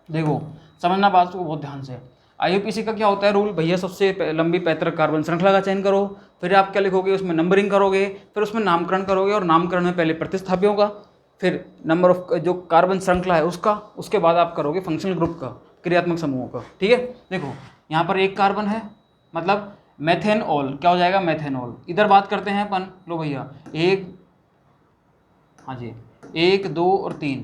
देखो समझना बात को बहुत ध्यान से, IUPAC का क्या होता है रूल, भैया सबसे लंबी पैतृक कार्बन श्रृंखला का चयन करो, फिर आप क्या लिखोगे, उसमें नंबरिंग करोगे, फिर उसमें नामकरण करोगे, और नामकरण में पहले प्रतिस्थापियों का, फिर नंबर ऑफ जो कार्बन श्रृंखला है उसका, उसके बाद आप करोगे फंक्शनल ग्रुप का, क्रियात्मक समूहों का, ठीक है। देखो यहाँ पर 1 कार्बन है, मतलब मेथेनॉल, क्या हो जाएगा, मेथेनॉल। इधर बात करते हैं अपन, लो भैया 1, हाँ जी 1 2 और 3,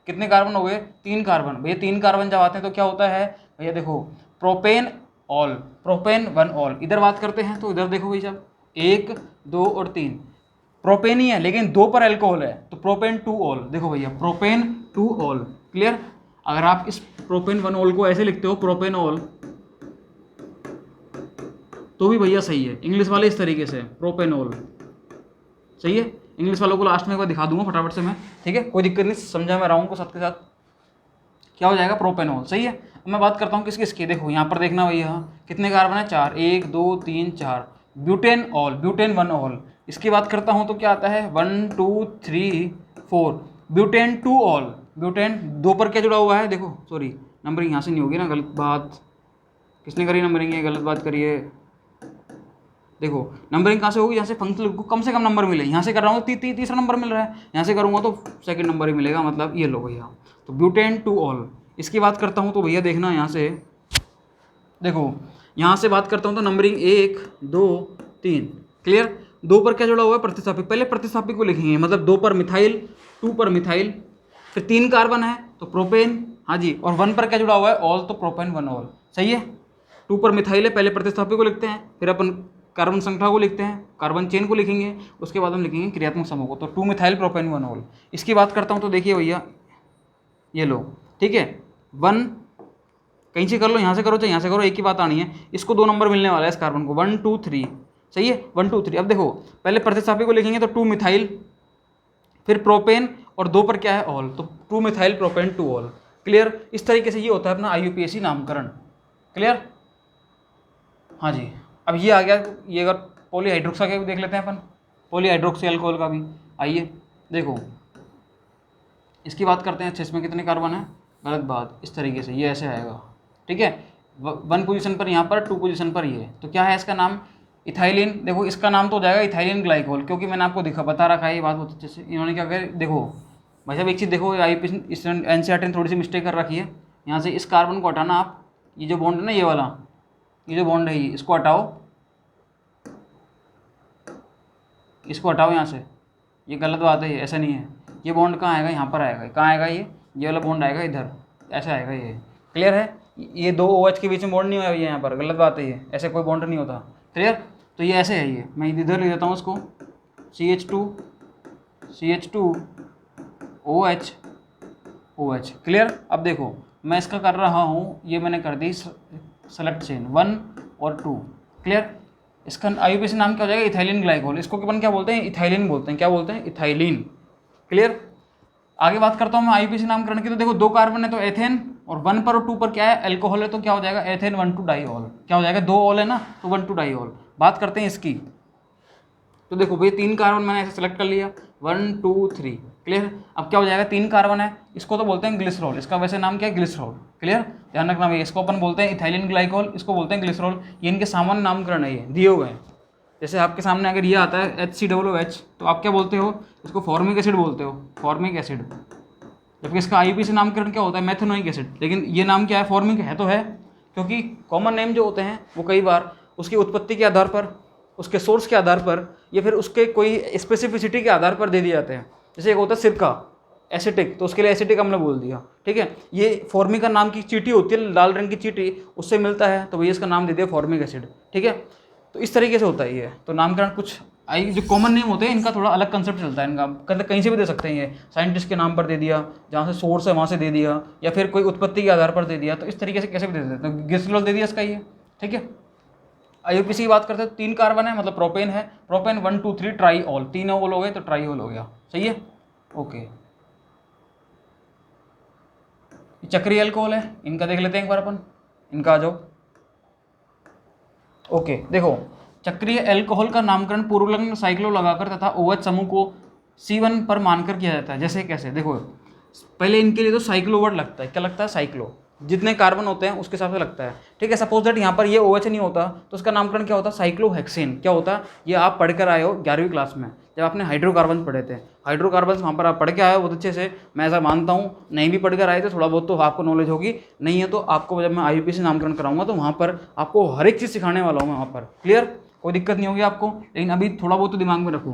कितने कार्बन हो गए, 3 कार्बन। भैया 3 कार्बन जब आते हैं तो क्या होता है भैया, देखो प्रोपेन ऑल, प्रोपेन 1 ऑल। इधर बात करते हैं तो इधर देखो भाई साहब 1 2 और 3 प्रोपेन ही है, लेकिन 2 पर एल्कोहल है तो प्रोपेन 2 ऑल। देखो भैया प्रोपेन 2 ऑल, क्लियर। अगर आप इस प्रोपेन 1 ऑल को ऐसे लिखते हो प्रोपेन ऑल तो भी भैया सही है। इंग्लिश वाले इस तरीके से प्रोपेन ऑल सही है। इंग्लिश वालों को लास्ट में एक बार दिखा दूंगा फटाफट से मैं, ठीक है, कोई दिक्कत नहीं, समझा मैं रहा हूँ को साथ के साथ। क्या हो जाएगा प्रोपेनॉल, सही है। अब मैं बात करता हूँ किसकी, देखो यहाँ पर देखना भैया कितने कार्बन है 4, 1 2 3 4, ब्यूटेन ऑल, ब्यूटेन 1 ऑल। इसकी बात करता हूँ तो क्या आता है 1 2 3 4, ब्यूटेन 2 ऑल। ब्यूटेन 2 पर क्या जुड़ा हुआ है, देखो सॉरी नंबरिंग यहाँ से नहीं होगी ना, गलत बात किसने करी नंबरिंग, ये गलत बात करिए। देखो नंबरिंग कहाँ से होगी, यहाँ से फंक्शनल को कम से कम नंबर मिले, यहाँ से कर रहा हूँ तीसरा नंबर मिल रहा है, यहाँ से करूँगा तो सेकंड नंबर ही मिलेगा, मतलब ये लो भैया। तो ब्यूटेन 2 ऑल। इसकी बात करता हूँ तो भैया देखना यहाँ से, देखो यहाँ से बात करता हूँ तो नंबरिंग 1 2 3, क्लियर। 2 पर क्या जुड़ा हुआ है प्रतिस्थापी, पहले प्रतिस्थापी को लिखेंगे, मतलब 2 पर मिथाइल, 2 पर मिथाइल, फिर 3 कार्बन है तो प्रोपेन, हाँ जी, और 1 पर क्या जुड़ा हुआ है ऑल, तो प्रोपेन 1 ऑल, सही है। 2 पर मिथाइल है, पहले प्रतिस्थापी को लिखते हैं, फिर अपन कार्बन संख्या को लिखते हैं, कार्बन चेन को लिखेंगे, उसके बाद हम लिखेंगे क्रियात्मक समूह को, तो 2 मिथाइल प्रोपेन 1 ऑल। इसकी बात करता हूँ तो देखिए भैया ये लो, ठीक है, 1 कहीं से कर लो, यहाँ से करो चाहे यहाँ से करो, एक ही बात आनी है, इसको 2 नंबर मिलने वाला है इस कार्बन को, 1 2 3, सही है 1 2 3। अब देखो पहले प्रतिस्थापी को लिखेंगे तो 2 मिथाइल, फिर प्रोपेन, और 2 पर क्या है ऑल, तो 2 मिथाइल प्रोपेन 2 ऑल, क्लियर। इस तरीके से ये होता है अपना IUPAC नामकरण, क्लियर। हाँ जी, अब ये आ गया, ये अगर पॉलीहाइड्रोक्सा का भी देख लेते हैं अपन, पॉलीहाइड्रोक्सी अल्कोहल का भी, आइए देखो इसकी बात करते हैं अच्छे, इसमें कितने कार्बन है, गलत बात, इस तरीके से ये ऐसे आएगा, ठीक है, 1 पोजीशन पर यहाँ पर, 2 पोजीशन पर ये, तो क्या है इसका नाम इथाइलिन। देखो इसका नाम तो हो जाएगा इथाइलिन ग्लाइकोल, क्योंकि मैंने आपको बता रखा है ये बात बहुत अच्छे से। इन्होंने क्या कहा, देखो भाई साहब एक चीज़ देखो, इस NCERT ने थोड़ी सी मिस्टेक कर रखी है, यहाँ से इस कार्बन को हटाना आप, ये जो बॉन्ड है ना ये वाला, ये जो बॉन्ड है ये, इसको हटाओ, इसको हटाओ यहाँ से, ये गलत बात है, ये ऐसा नहीं है, ये बॉन्ड कहाँ आएगा, यहाँ पर आएगा, कहाँ आएगा ये वाला बॉन्ड आएगा इधर, ऐसा आएगा ये, क्लियर है। ये 2 OH के बीच में बॉन्ड नहीं हुआ यहाँ पर, गलत बात है, ये ऐसे कोई बॉन्ड नहीं होता, क्लियर। तो ये ऐसे है, ये मैं इधर ले देता हूँ इसको, CH2 OH OH, क्लियर। अब देखो मैं इसका कर रहा हूँ, ये मैंने कर दी सेलेक्ट चेन 1 और 2, क्लियर। इसका IUPAC नाम क्या हो जाएगा इथाइलिन ग्लाइकोल, इसको अपन क्या बोलते हैं इथाइलिन बोलते हैं, क्या बोलते हैं इथाइलिन, क्लियर। आगे बात करता हूँ मैं IUPAC नामकरण की, तो देखो 2 कार्बन है तो एथेन, और 1 पर और 2 पर क्या है एल्कोहल है, तो क्या हो जाएगा एथेन 1 2 डाइऑल, क्या हो जाएगा 2 ऑल है ना, तो 1 2 डाइऑल। बात करते हैं इसकी, तो देखो भैया 3 कार्बन मैंने ऐसे सेलेक्ट कर लिया 1 2 3, क्लियर। अब क्या हो जाएगा 3 कार्बन है, इसको तो बोलते हैं ग्लिसरॉल, इसका वैसे नाम क्या है ग्लिसरॉल, क्लियर। ध्यान रखना भैया, इसको अपन बोलते हैं इथाइलिन ग्लाइकोल, इसको बोलते हैं ग्लिसरॉल, ये इनके सामान्य नामकरण है, ये दिए हुए हैं। जैसे आपके सामने अगर ये आता है HCOOH, तो आप क्या बोलते हो, इसको फॉर्मिक एसिड बोलते हो, फॉर्मिक एसिड, जबकि इसका IUPAC नामकरण क्या होता है मेथनोइक एसिड। लेकिन ये नाम क्या है फॉर्मिक है तो है, क्योंकि कॉमन नेम जो होते हैं वो कई बार उसकी उत्पत्ति के आधार पर, उसके सोर्स के आधार पर, या फिर उसके कोई स्पेसिफिसिटी के आधार पर दे दिए जाते हैं। जैसे एक होता है सिरका एसिटिक, तो उसके लिए एसिटिक हमने बोल दिया, ठीक है। ये फॉर्मिका नाम की चींटी होती है, लाल रंग की चींटी, उससे मिलता है तो भैया इसका नाम दे दिया फॉर्मिक एसिड, ठीक है। तो इस तरीके से होता है ये, तो नामकरण कुछ जो कॉमन नेम होते हैं इनका थोड़ा अलग कंसेप्ट चलता है, इनका कहीं से भी दे सकते हैं, ये साइंटिस्ट के नाम पर दे दिया, जहाँ से सोर्स है वहाँ से दे दिया, या फिर कोई उत्पत्ति के आधार पर दे दिया, तो इस तरीके से कैसे भी दे देते हैं। तो ग्लिसरॉल दे दिया इसका ये, ठीक है। IUPAC की बात करते हैं, 3 कार्बन है मतलब प्रोपेन है, प्रोपेन 1 2 3 ट्राईऑल, 3 ऑल हो गए तो ट्राईऑल हो गया, सही है, ओके। चक्रीय अल्कोहल है, इनका देख लेते हैं एक बार अपन, इनका आ जाओ, ओके। देखो चक्रीय अल्कोहल का नामकरण पूर्वलग्न साइक्लो लगाकर तथा OH समूह को C1 पर मानकर किया जाता है। जैसे कैसे, देखो पहले इनके लिए तो साइक्लो वर्ड लगता है, क्या लगता है साइक्लो, जितने कार्बन होते हैं उसके हिसाब से लगता है, ठीक है। सपोज दैट यहाँ पर ये OH नहीं होता तो उसका नामकरण क्या होता है साइक्लोहेक्सेन, क्या होता है, ये आप पढ़ कर आए हो 11वीं क्लास में, जब आपने हाइड्रोकार्बन पढ़े थे, हाइड्रोकार्बन वहाँ पर आप पढ़ के आए हो बहुत अच्छे से, मैं ऐसा मानता हूँ। नहीं भी पढ़ कर आए थे थोड़ा बहुत तो आपको नॉलेज होगी, नहीं है तो आपको जब मैं IUPAC नामकरण कराऊंगा तो वहाँ पर आपको हर एक चीज़ सिखाने वाला हूँ मैं वहाँ पर, क्लियर, कोई दिक्कत नहीं होगी आपको। लेकिन अभी थोड़ा बहुत तो दिमाग में रखो,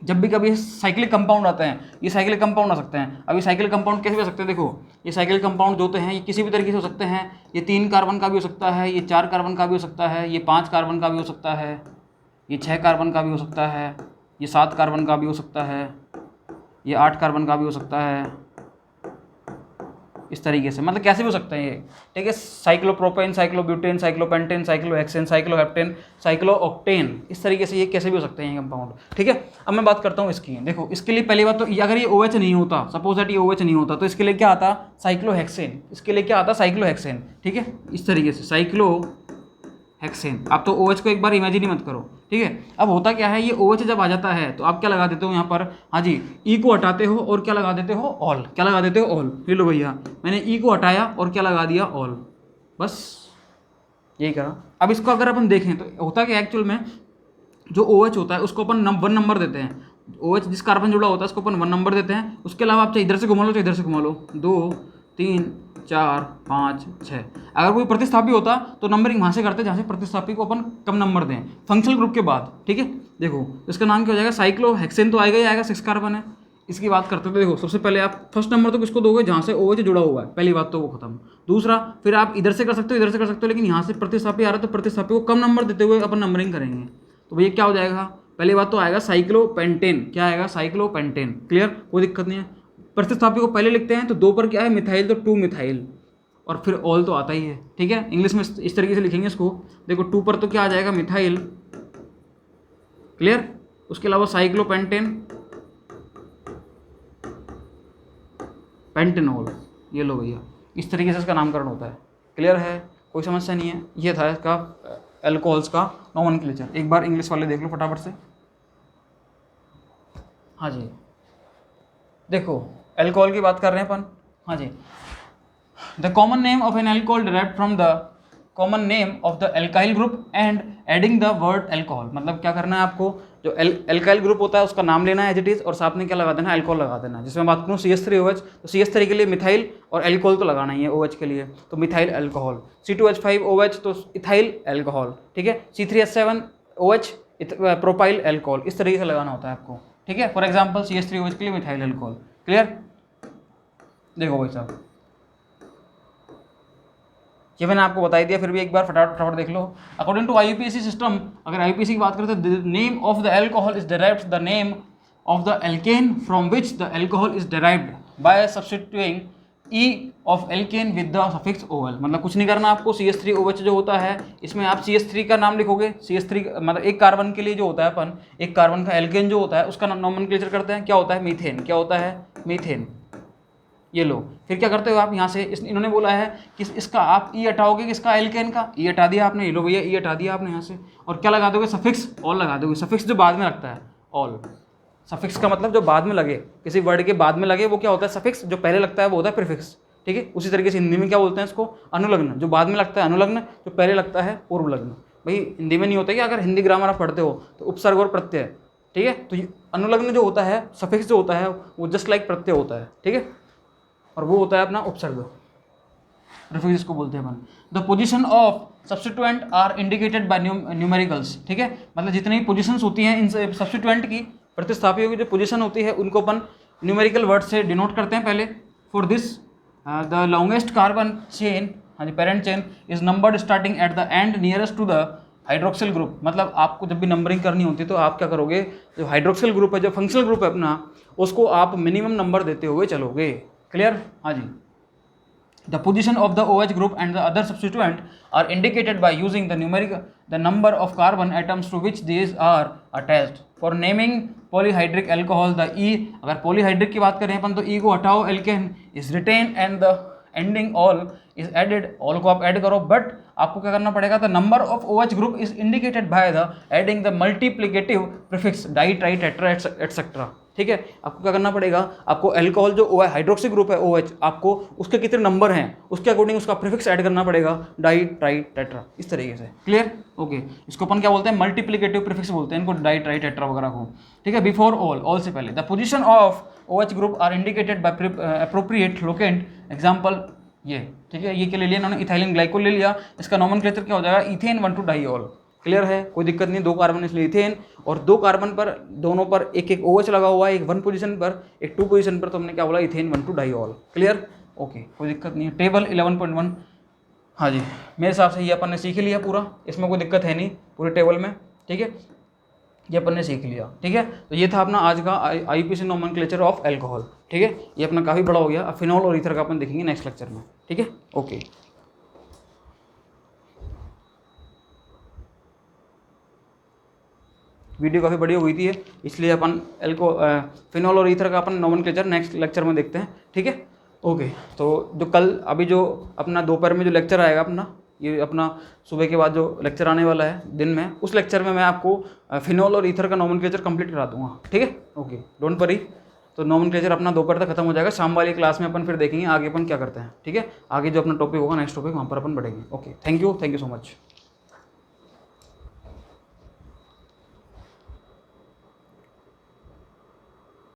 जब भी कभी साइक्लिक कंपाउंड आते हैं, ये साइक्लिक कंपाउंड आ सकते हैं। अभी साइक्लिक कंपाउंड कैसे भी आ सकते हैं, देखो ये साइक्लिक कंपाउंड जो होते हैं ये किसी भी तरीके से हो सकते हैं। ये 3 कार्बन का भी हो सकता है, ये 4 कार्बन का भी हो सकता है, ये 5 कार्बन का भी हो सकता है, ये 6 कार्बन का भी हो सकता है, ये 7 कार्बन का भी हो सकता है, ये 8 कार्बन का भी हो सकता है। इस तरीके से मतलब कैसे भी हो सकते हैं ये, ठीक है। साइक्लोप्रोपेन, साइक्लोब्यूटेन, साइक्लोपेंटेन, साइक्लोहेक्सेन, साइक्लोहेप्टेन, साइक्लोऑक्टेन, इस तरीके से ये कैसे भी हो सकते हैं ये कंपाउंड, ठीक है। अब मैं बात करता हूँ इसकी। देखो इसके लिए पहली बात तो अगर ये OH नहीं होता, सपोज दैट ये OH नहीं होता, तो इसके लिए क्या आता, साइक्लोहेक्सेन। इसके लिए क्या आता, साइक्लोहेक्सेन, ठीक है। इस तरीके से साइक्लोहेक्सेन। आप तो OH को एक बार इमेजिन ही मत करो, ठीक है। अब होता क्या है, ये OH जब आ जाता है तो आप क्या लगा देते हो यहाँ पर, हाँ जी, E को हटाते हो और क्या लगा देते हो, ऑल। क्या लगा देते हो, ऑल। ये लो भैया, मैंने E को हटाया और क्या लगा दिया, ऑल, बस यही करा। अब इसको अगर अपन देखें तो होता क्या एक्चुअल में, जो OH होता है उसको अपन 1 नंबर देते हैं। OH जिस कार्बन जुड़ा होता है उसको अपन 1 नंबर देते हैं। उसके अलावा आप चाहे इधर से घुमा लो चाहे इधर से घुमा लो, 2 3 4 5 6। अगर कोई प्रतिस्थापी होता तो नंबरिंग वहाँ से करते जहाँ से प्रतिस्थापी को अपन कम नंबर दें, फंक्शनल ग्रुप के बाद, ठीक है। देखो इसका नाम क्या हो जाएगा, साइक्लोहेक्सेन तो आएगा ही आएगा, 6 कार्बन है। इसकी बात करते थे, देखो सबसे पहले आप फर्स्ट नंबर तो किसको दोगे, जहाँ से OH जुड़ा हुआ है, पहली बात तो वो खत्म। दूसरा, फिर आप इधर से कर सकते हो इधर से कर सकते हो, लेकिन यहाँ से प्रतिस्थापी आ रहा है तो प्रतिस्थापी को कम नंबर देते हुए अपन नंबरिंग करेंगे। तो भैया क्या हो जाएगा, पहली बात तो आएगा साइक्लोपेंटेन। क्या आएगा, साइक्लोपेंटेन। क्लियर, कोई दिक्कत नहीं है। प्रतिस्थापी को पहले लिखते हैं तो 2 पर क्या है, मिथाइल, तो 2 मिथाइल, और फिर ऑल तो आता ही है, ठीक है। इंग्लिश में इस तरीके से लिखेंगे इसको। देखो 2 पर तो क्या आ जाएगा, मिथाइल। क्लियर। उसके अलावा साइक्लोपेंटेन, पेंटेनॉल, ये लो भैया, इस तरीके से इसका नामकरण होता है। क्लियर है, कोई समस्या नहीं है। ये था इसका एल्कोहल्स का नोमेनक्लेचर। एक बार इंग्लिश वाले देख लो फटाफट से। हाँ जी, देखो एल्कोहल की बात कर रहे हैं अपन। हाँ जी, the common name of an alcohol derived from the common name of the alkyl group and adding the word alcohol. मतलब क्या करना है आपको, जो एल्काइल ग्रुप होता है उसका नाम लेना है एज इट इज, और साथ में क्या लगा देना है, एल्कोहल लगा देना है। जिसमें बात करूँ CH3OH, तो CH3 के लिए मिथाइल और एल्कोहल तो लगाना ही है OH के लिए, तो मिथाइल एल्कोहल। C2H5OH तो इथाइल एल्कोहल, ठीक है। C3H7OH प्रोपाइल एल्कोहल, इस तरीके से लगाना होता है आपको, ठीक है। फॉर एग्जाम्पल CH3OH के लिए मिथाइल एल्कोहल। क्लियर। देखो भाई साहब, ये मैंने आपको बता दिया, फिर भी एक बार फटाफट देख लो। अकॉर्डिंग टू IUPAC सिस्टम, अगर IUPAC की बात करते हैं, the name of the alcohol is derived the name of the alkane from which the alcohol is derived by substituting E of alkane with the suffix OL। मतलब कुछ नहीं करना आपको, CH3OH जो होता है इसमें आप CH3 का नाम लिखोगे। CH3 मतलब एक कार्बन के लिए जो होता है अपन, एक कार्बन का एल्केन जो होता है उसका नोमेनक्लेचर करते हैं, क्या होता है, मीथेन। क्या होता है, मीथेन। ये लो, फिर क्या करते हो आप यहाँ से, इन्होंने बोला है कि इसका आप E हटाओगे, किसका, एल्केन का। E हटा दिया आपने, ये लो भैया E हटा दिया आपने यहाँ से, और क्या लगा दोगे, सफिक्स ऑल लगा दोगे। सफिक्स जो बाद में लगता है, ऑल। सफिक्स का मतलब जो बाद में लगे, किसी वर्ड के बाद में लगे वो क्या होता है, सफिक्स। जो पहले लगता है वो होता है प्रीफिक्स, ठीक है। उसी तरीके से हिंदी में क्या बोलते हैं इसको, अनुलग्न। जो बाद में लगता है अनुलग्न, जो पहले लगता है पूर्व लग्न। भाई हिंदी में नहीं होता कि अगर हिंदी ग्रामर आप पढ़ते हो तो उपसर्ग और प्रत्यय, ठीक है। तो अनुलग्न जो होता है, सफिक्स जो होता है वो जस्ट लाइक प्रत्यय होता है, ठीक है, और वो होता है अपना उपसर्ग, प्रीफिक्स इसको बोलते हैं अपन। The position of substituent are indicated by numericals, ठीक है। मतलब जितनी पोजीशंस होती हैं इन सब्स्टिट्यूएंट की, प्रतिस्थापियों की जो पोजीशन होती है उनको अपन न्यूमेरिकल वर्ड से डिनोट करते हैं पहले। For this the longest carbon chain, हाँ जी, parent chain is numbered starting at the end nearest to the hydroxyl group. मतलब आपको जब भी नंबरिंग करनी होती है तो आप क्या करोगे, जो हाइड्रोक्सिल ग्रुप है, जो फंक्शनल ग्रुप है अपना, उसको आप मिनिमम नंबर देते हुए चलोगे। क्लियर। हाँ जी, the position of the OH group and the other substituent are indicated by using the number of carbon atoms to which these are attached. For naming polyhydric alcohol the E, अगर polyhydric की बात करें अपन तो E को हटाओ, alkane is retained and the ending ol is added. Ol को आप ऐड करो, बट आपको क्या करना पड़ेगा, the number of OH group is indicated by the adding the multiplicative prefix di tri tetra etcetera, ठीक है। आपको क्या करना पड़ेगा, आपको एल्कोहल जो OH हाइड्रोक्सी ग्रुप है OH, आपको उसके कितने नंबर हैं उसके अकॉर्डिंग उसका प्रीफिक्स ऐड करना पड़ेगा, डाई ट्राई टेट्रा, इस तरीके से। क्लियर। ओके, इसको अपन क्या बोलते हैं, मल्टीप्लिकेटिव प्रीफिक्स बोलते हैं इनको, डाई ट्राई टेट्रा वगैरह को, ठीक है। बिफोर ऑल से पहले। The position of OH group are indicated by appropriate locant. Example ये, ठीक है, ये क्या ले लिया इन्होंने, इथाइलिन ग्लाइकोल ले लिया। इसका नोमेनक्लेचर क्या हो जाएगा, इथेन 1,2-डाइऑल। क्लियर है, कोई दिक्कत नहीं। 2 कार्बन इसलिए इथेन, और 2 कार्बन पर दोनों पर एक एक OH लगा हुआ है, एक 1 पोजीशन पर, एक 2 पोजीशन पर, तो हमने क्या बोला, इथेन 1,2 डाइऑल। क्लियर, ओके, कोई दिक्कत नहीं है। टेबल 11.1, हाँ जी, मेरे हिसाब से ये अपन ने सीख लिया पूरा, इसमें कोई दिक्कत है नहीं पूरे टेबल में, ठीक है, ये अपन ने सीख लिया, ठीक है। तो ये था अपना आज का IUPAC नोमेनक्लेचर ऑफ एल्कोहल, ठीक है। ये अपना काफ़ी बड़ा हो गया। अब फिनॉल और ईथर का अपन देखेंगे नेक्स्ट लेक्चर में, ठीक है, ओके। वीडियो काफ़ी बड़ी हो गई थी इसलिए अपन फिनॉल और ईथर का अपन नोमेनक्लेचर नेक्स्ट लेक्चर में देखते हैं, ठीक है, ओके। तो जो कल अभी जो अपना दोपहर में जो लेक्चर आएगा अपना, ये अपना सुबह के बाद जो लेक्चर आने वाला है दिन में, उस लेक्चर में मैं आपको फिनॉल और ईथर का नोमेनक्लेचर कंप्लीट करा दूंगा, ठीक है, ओके, डोंट वरी। तो नोमेनक्लेचर अपना दोपहर तक खत्म हो जाएगा। शाम वाली क्लास में अपन फिर देखेंगे आगे अपन क्या करते हैं, ठीक है। आगे जो अपना टॉपिक होगा, नेक्स्ट टॉपिक, वहाँ पर अपन बढ़ेंगे। Okay, thank you so much.